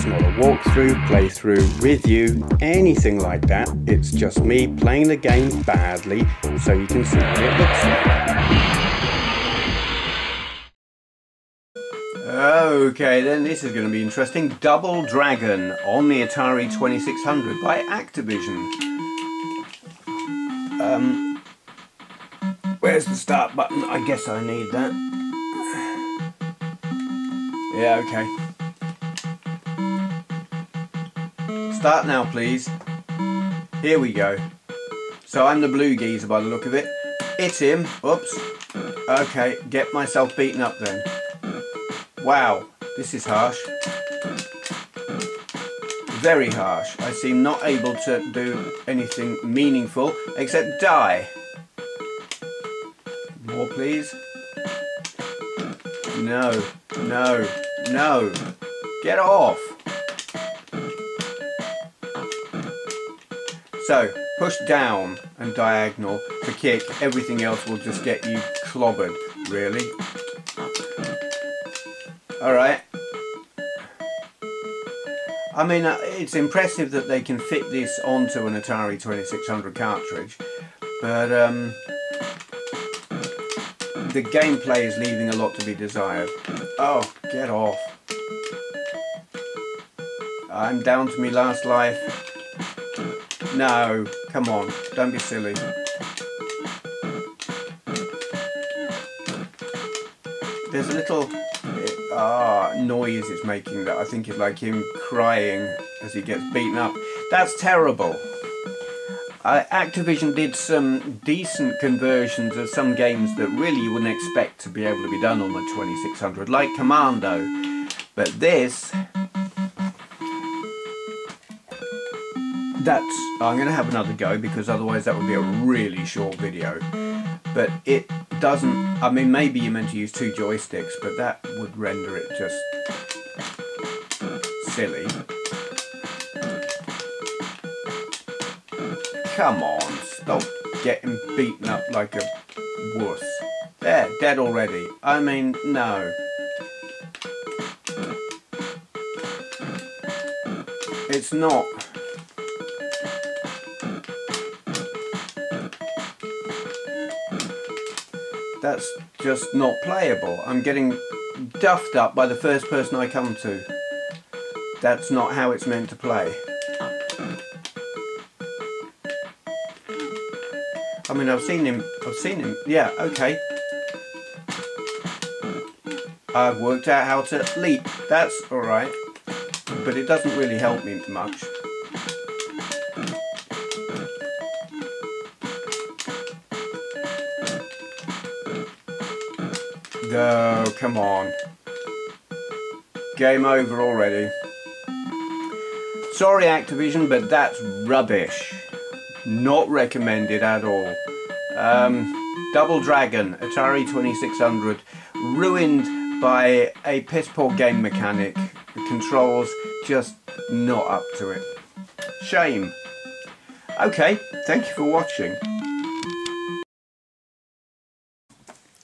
It's not a walkthrough, playthrough, review, anything like that. It's just me playing the game badly so you can see what it looks like. Okay, then this is going to be interesting. Double Dragon on the Atari 2600 by Activision. Where's the start button? I guess I need that. Yeah, okay. Start now, please. Here we go. So I'm the blue geezer by the look of it. Hit him. Oops. Okay, get myself beaten up then. Wow, this is harsh. Very harsh. I seem not able to do anything meaningful except die. More, please. No, no, no. Get off. So, push down and diagonal to kick. Everything else will just get you clobbered, really. Alright. I mean, it's impressive that they can fit this onto an Atari 2600 cartridge, but the gameplay is leaving a lot to be desired. Oh, get off. I'm down to my last life. No, come on, don't be silly. There's a little noise it's making that I think is like him crying as he gets beaten up. That's terrible. Activision did some decent conversions of some games that really you wouldn't expect to be able to be done on the 2600, like Commando. But this... I'm going to have another go because otherwise that would be a really short video. But it doesn't... I mean, maybe you're meant to use two joysticks, but that would render it just silly. Come on, stop getting beaten up like a wuss. There, dead already. I mean, no. It's not... That's just not playable. I'm getting duffed up by the first person I come to. That's not how it's meant to play. I mean, I've seen him, yeah, okay. I've worked out how to leap, that's alright. But it doesn't really help me much. Oh, come on. Game over already. Sorry Activision, but that's rubbish. Not recommended at all. Double Dragon, Atari 2600, ruined by a piss poor game mechanic. The controls just not up to it. Shame. Okay, thank you for watching.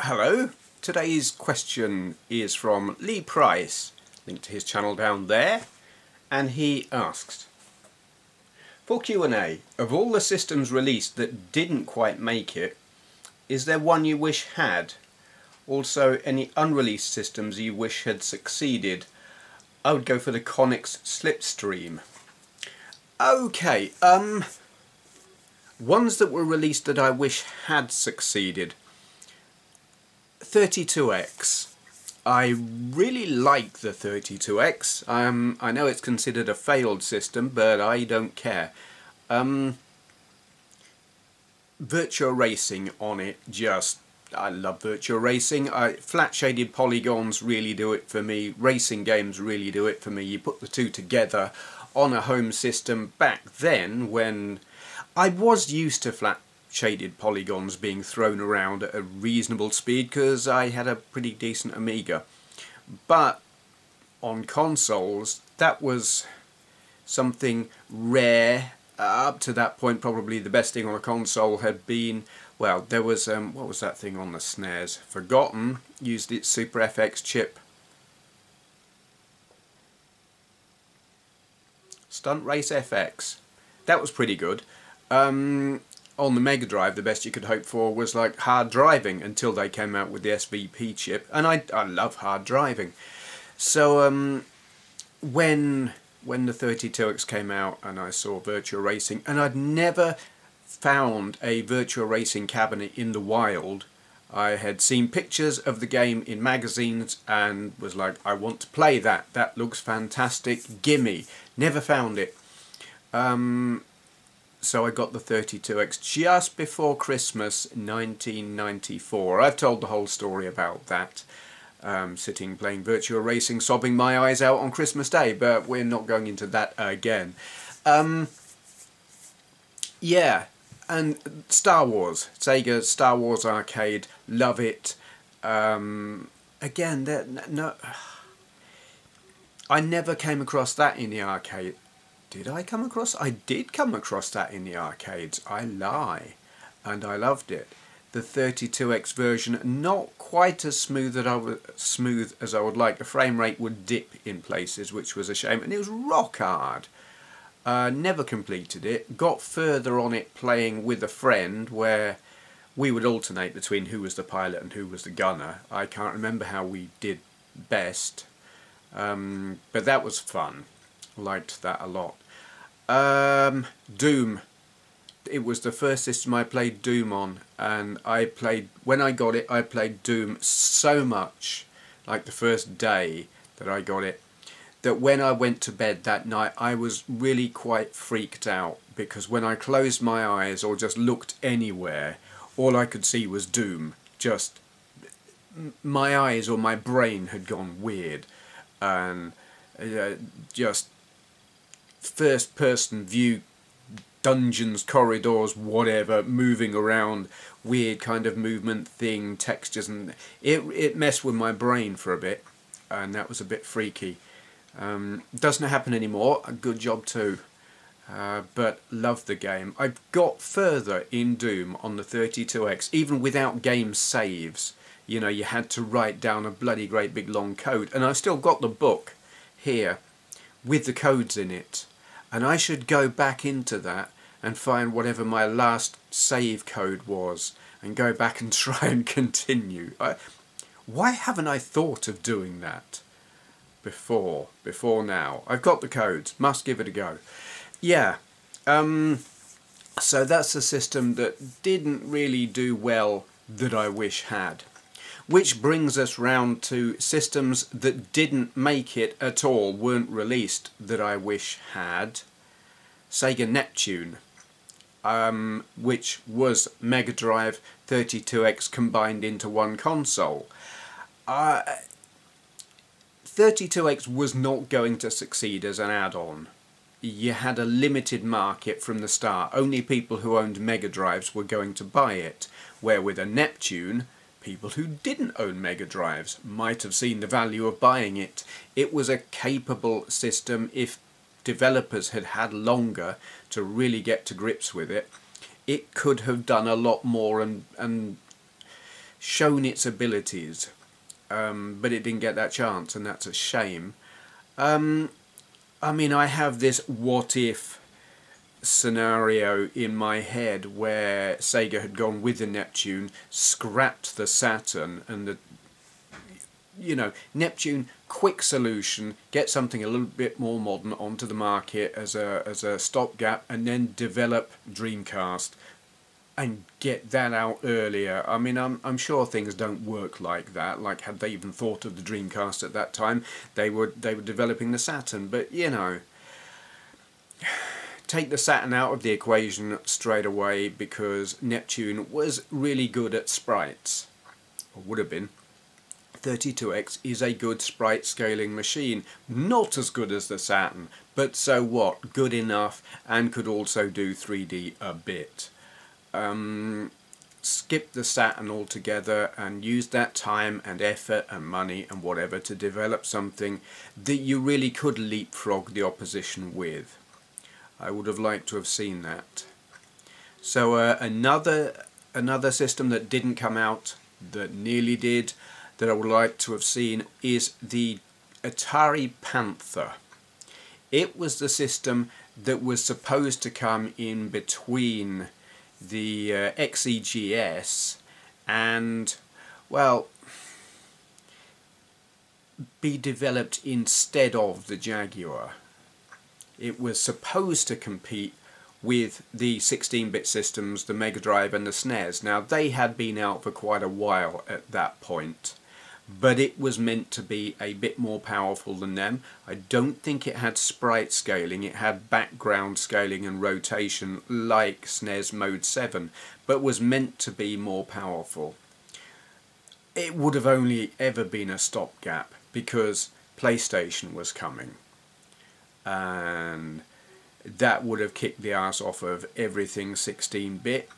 Hello. Today's question is from Lee Price, link to his channel down there, and he asks, for Q&A, of all the systems released that didn't quite make it, is there one you wish had? Also, any unreleased systems you wish had succeeded? I would go for the Konix Slipstream. Okay, ones that were released that I wish had succeeded. 32X. I really like the 32X. I know it's considered a failed system, but I don't care. Virtua Racing on it, I love Virtua Racing. Flat shaded polygons really do it for me. Racing games really do it for me. You put the two together on a home system back then when I was used to flat shaded polygons being thrown around at a reasonable speed because I had a pretty decent Amiga. But on consoles, that was something rare. Up to that point, probably the best thing on a console had been, well, there was, what was that thing on the SNES? Forgotten, used its Super FX chip. Stunt Race FX. That was pretty good. On the Mega Drive, the best you could hope for was like hard driving until they came out with the SVP chip, and I love hard driving. So when the 32X came out and I saw Virtua Racing, and I'd never found a Virtua Racing cabinet in the wild. I had seen pictures of the game in magazines and was like, I want to play that. That looks fantastic. Gimme. Never found it. So I got the 32X just before Christmas 1994. I've told the whole story about that. Sitting playing Virtua Racing, sobbing my eyes out on Christmas Day, but we're not going into that again. Yeah, and Star Wars, Sega Star Wars Arcade, love it. Again, no, I never came across that in the arcade. Did I come across? I did come across that in the arcades. I lie, and I loved it. The 32X version, not quite as smooth as I would like. The frame rate would dip in places, which was a shame, and it was rock hard. Never completed it. Got further on it playing with a friend, where we would alternate between who was the pilot and who was the gunner. I can't remember how we did best, but that was fun. Liked that a lot. Doom. It was the first system I played Doom on, and when I got it, I played Doom so much, like the first day that I got it, that when I went to bed that night I was really quite freaked out, because when I closed my eyes or just looked anywhere, all I could see was Doom. Just my eyes or my brain had gone weird, and just first person view, dungeons, corridors, whatever, moving around, weird kind of movement thing, textures, and it messed with my brain for a bit, and that was a bit freaky. Doesn't happen anymore. A good job too. But loved the game. I got further in Doom on the 32X, even without game saves. You know, you had to write down a bloody great big long code, and I still got the book here with the codes in it. And I should go back into that and find whatever my last save code was and go back and try and continue. Why haven't I thought of doing that before now? I've got the codes, must give it a go. Yeah, so that's a system that didn't really do well that I wish had. Which brings us round to systems that didn't make it at all, weren't released, that I wish had. Sega Neptune, which was Mega Drive 32X combined into one console. 32X was not going to succeed as an add-on. You had a limited market from the start. Only people who owned Mega Drives were going to buy it. Where with a Neptune, people who didn't own Mega Drives might have seen the value of buying it. It was a capable system. If developers had had longer to really get to grips with it, it could have done a lot more and shown its abilities. But it didn't get that chance, and that's a shame. I mean, I have this what-if scenario in my head where Sega had gone with the Neptune, scrapped the Saturn, and Neptune, quick solution, get something a little bit more modern onto the market as a stopgap, and then develop Dreamcast and get that out earlier. I mean, I'm sure things don't work like that. Like, had they even thought of the Dreamcast at that time, they were developing the Saturn. But take the Saturn out of the equation straight away, because Neptune was really good at sprites, or would have been. 32X is a good sprite scaling machine. Not as good as the Saturn, but so what? Good enough, and could also do 3D a bit. Skip the Saturn altogether and use that time and effort and money and whatever to develop something that you really could leapfrog the opposition with. I would have liked to have seen that. So another system that didn't come out, that nearly did, that I would like to have seen, is the Atari Panther. It was the system that was supposed to come in between the XEGS and, well, be developed instead of the Jaguar. It was supposed to compete with the 16-bit systems, the Mega Drive and the SNES. Now, they had been out for quite a while at that point, but it was meant to be a bit more powerful than them. I don't think it had sprite scaling. It had background scaling and rotation like SNES Mode 7, but was meant to be more powerful. It would have only ever been a stopgap because PlayStation was coming, and that would have kicked the ass off of everything 16-bit.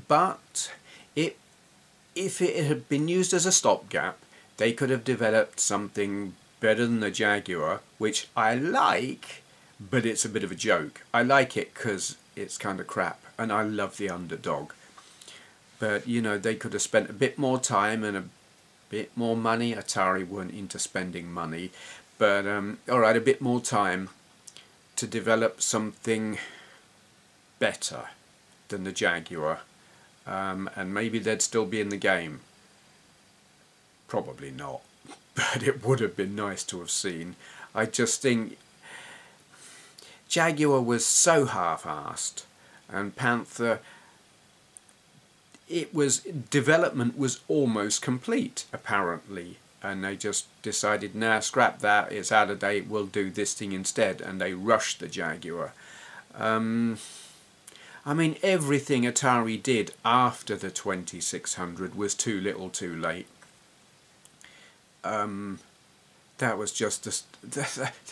But if it had been used as a stopgap, they could have developed something better than the Jaguar, which I like, but it's a bit of a joke. I like it because it's kind of crap, and I love the Underdog. But, you know, they could have spent a bit more time and a bit more money. Atari weren't into spending money, but alright, a bit more time to develop something better than the Jaguar, and maybe they'd still be in the game. Probably not, but it would have been nice to have seen. I just think Jaguar was so half-assed, and Panther, development was almost complete apparently, and they just decided, nah, scrap that, it's out of date, we'll do this thing instead, and they rushed the Jaguar. I mean, everything Atari did after the 2600 was too little too late. That was just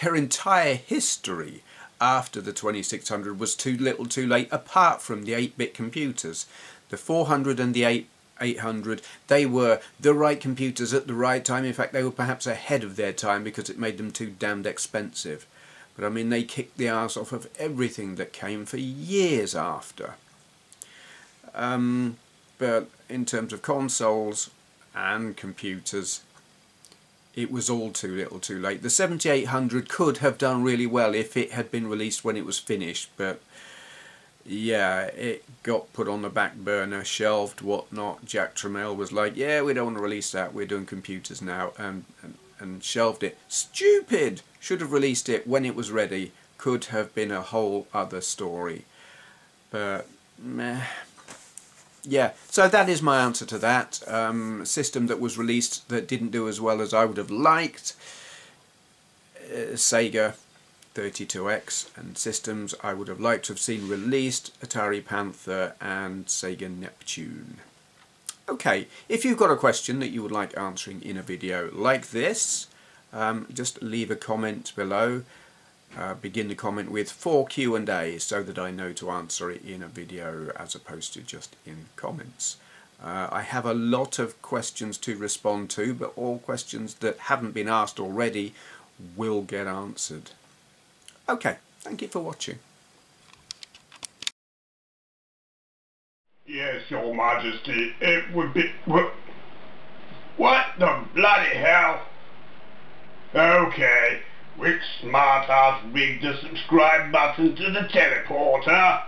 their entire history after the 2600 was too little too late, apart from the 8-bit computers. The 400 and the 800, they were the right computers at the right time. In fact, they were perhaps ahead of their time because it made them too damned expensive. But I mean, they kicked the arse off of everything that came for years after. But in terms of consoles and computers, it was all too little too late. The 7800 could have done really well if it had been released when it was finished, but yeah, it got put on the back burner, shelved, whatnot. Jack Tramiel was like, yeah, we don't want to release that, we're doing computers now, and shelved it. Stupid! Should have released it when it was ready. Could have been a whole other story. But, meh. Yeah, so that is my answer to that. System that was released that didn't do as well as I would have liked. Sega 32X, and systems I would have liked to have seen released, Atari Panther and Sega Neptune. Okay, if you've got a question that you would like answering in a video like this, just leave a comment below. Begin the comment with for Q&A so that I know to answer it in a video as opposed to just in comments. I have a lot of questions to respond to, but all questions that haven't been asked already will get answered. Okay, thank you for watching. Yes, Your Majesty, it would be... What the bloody hell? Okay, which smart ass rigged the subscribe button to the teleporter?